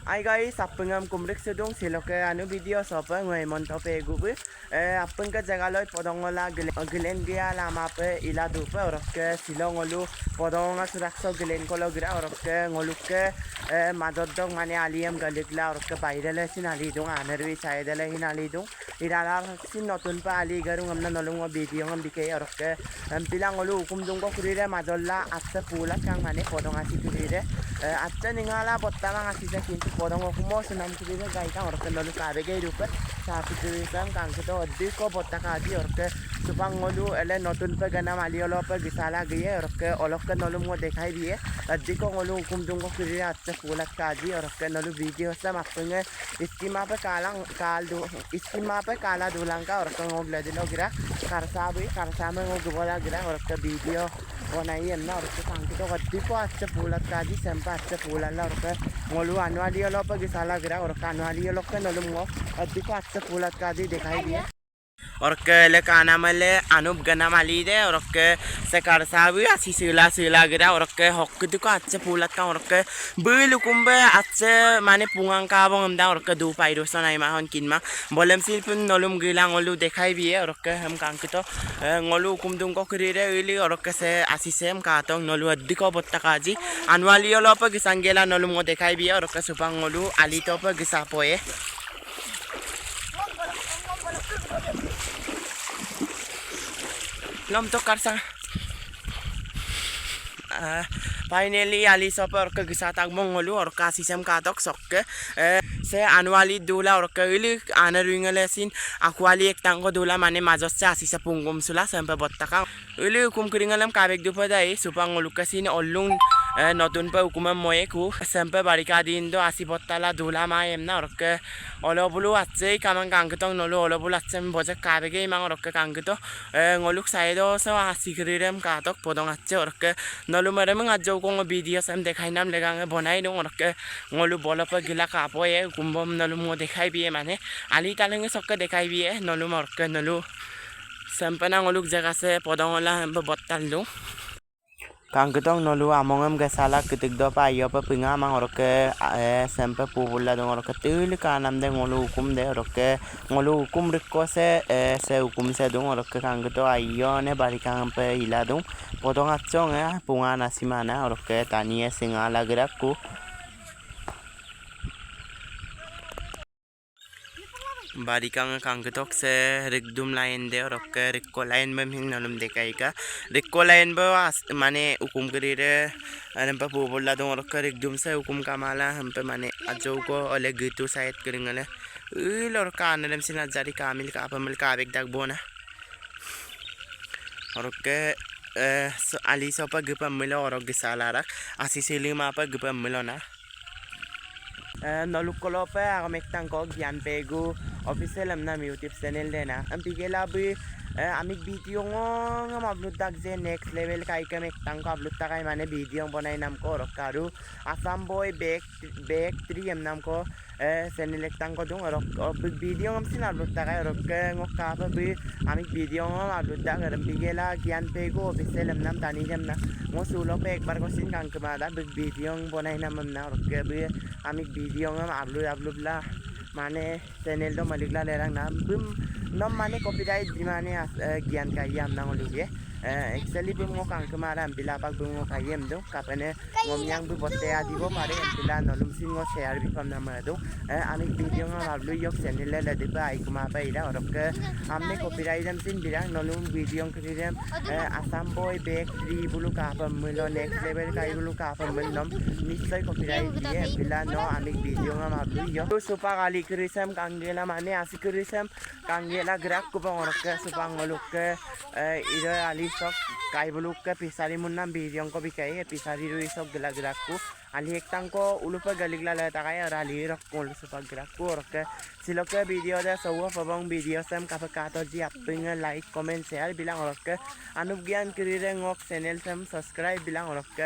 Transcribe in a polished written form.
Hi guys, apengam kumrik sedung siloke anu video sopa ngai monto pe gubu. Apeng ka jaga loi podongola gelen dia lama pe ila dupe orok silong olu podonga surakso gelen kolo gira orok ngoluke madodong mane aliem galikla orok bairele sin ali dung anerwi saidele hin ali dung irala sin notun pa ali garung amna nolungo video ngam dike orok pilang olu hukum dung ko kurire madolla atsa pula kang mane podonga sikurire atsa ningala bottama ngasisa kintu podong humo senam kurire gai kang orok nolu kabe gai rupe sapi kurire kang kito addi ko bottaka adi orok supang olu ele notun pe gana mali olo pe gisala gie orok olok nolu mo dekhai diye addi ko olu hukum dung ko kurire atsa pula kaji orok nolu video sam apenge iskima pe kala dulang ka orok ngoble dilo gira karsame ngobola gira orok video बनाई है ना और उसके सांग तो गद्दी को अच्छे फूलत काजी सेंपा अच्छे फूला ला और मोलू अनवाली वालों पर गिसाला गिरा और अनवाली वालों के नलुमो गद्दी को अच्छे फूलत काजी दिखाई दिए और के काना मले अनुप गना माली दे और के से करसाबी आसी सिला गिरा और के हक्कु को अच्छे फूलत का और के बिलुकुंबे अच्छे माने पुंगांग का बंगम दा और के दो पाइरोसन आई मा हन किनमा बोलम सिल्पन नलुम गिला ngolu देखाई भी है और के हम कांग तो ngolu कुमदुम को करीरे इली और के से आसी सेम का तो नलु अद्दी को बत्ता काजी अनवाली वाला पर गिसंगेला नलुम को देखाई भी है और के सुपंग ngolu आली तो पर गिसा पोए लम तो कर सा फाइनली आली सब और के गिसा तक मंगलू और का सिस्टम का तक सक से अनवाली दूला और कइली आनरिंगले सिन अक्वाली एक टांगो दूला माने माजसे आसी से पुंगुम सुला संपे बत्तका इली कुम करिंगलम काबेक दुपदाई सुपांगलु कसिन ओल्लुंग नतुन पे हुकुम मोयेकु संपे बारिका दिन दो आसी बत्तला दूला मा एमना और के ओलोबुलु आचे कामन कांगतो नलो ओलोबुलु आचे बजे काबेगे मांग और के कांगतो ngoluk साइडो से आसी करिरम का तक पोदंग आचे और के नलु मरे मंग आजो को वीडियो सम देखाइ नाम लेगांगे बनाई दो और के ngolu बोलो पर गिला कापोए कुंबम नलु मो देखाई भी है माने आली तालेंगे सबके देखाई भी है नलु मर के नलु संपना ngoluk जगह से पोदंगला हम बत्तल दो कांगतों नलु आमोंगम गसाला कितिक दो पाइयो पर पिंगा मांग और के संपे पुबुला दो और के तिल का नाम दे ngolu हुकुम दे और के ngolu हुकुम रिको से हुकुम से दो और के कांगतों आइयो ने बारिका हम पे हिला दो पोदंग अच्छों है पुंगा नासिमाना और के तानिये सिंगा लगरा को बारिका कांगतोक से रिकदुम लाइन दे और के रिको लाइन में हिंग नलुम देखाई का रिको लाइन बो माने हुकुम करीरे हम पे पुबुला दो और के रिकदुम से हुकुम का माला हम पे माने अजो को ओले गितु साइड करेंगले इल और का नलम सिना जारी कामिल का अपमल का बेक दाग बोना और के आली सो पर गप मिलो और गिसाला रख आसी सिली मा पर गप मिलो ना नलुकोलो पे आगमेक्तांग को ज्ञान पेगु ऑफिशियल हमना यूट्यूब चैनल देना हम पिगेला भी आमिक video ngam upload tak je next level kai ka mektang ko upload takai mane video banai nam ko rokaru asam boy back 3 em nam ko channel ektang ko dung rok video ngam sin upload takai rok ngok ka pa bi amik video ngam upload tak ram pigela gyan pego official em nam tani jam na mo sulo pe ek bar ko sin kang kema da video banai nam na rok bi amik video ngam upload la माने channel तो मलिकला लेरंग नाम बुम नम माने copyright दिमाने ज्ञान का याम ना लुगे actually Bum को कांक मारा हम बिला पाक बुम को कायम दो कापने ngomyang bu botte adi bo mare bila nolum sin ngo share bi pam na ma do ami video ngam ablu yok channel le de ba ai kuma ba ida orok ke amne copyright am sin birang nolum video krirem asam boy back 3 bulu ka pam milo next level kai bulu ka pam milnom nischoy copyright diye bila no ami video ngam ablu yok supa kali krisam kangela mane asi krisam kangela grak ko bang orok ke supa ngoluk ke ida ali sok kai bulu ke pisari munna video ko bi kai pisari ru sok gila grak ko ali ek tang ko ulu pa galigla la ta kai ara ali rok ko supa grak ko orok ke silok ke video da sawa pabang video sam ka ka to ji aping like comment share bilang orok ke anup gyan kirire ngok channel sam subscribe bilang orok ke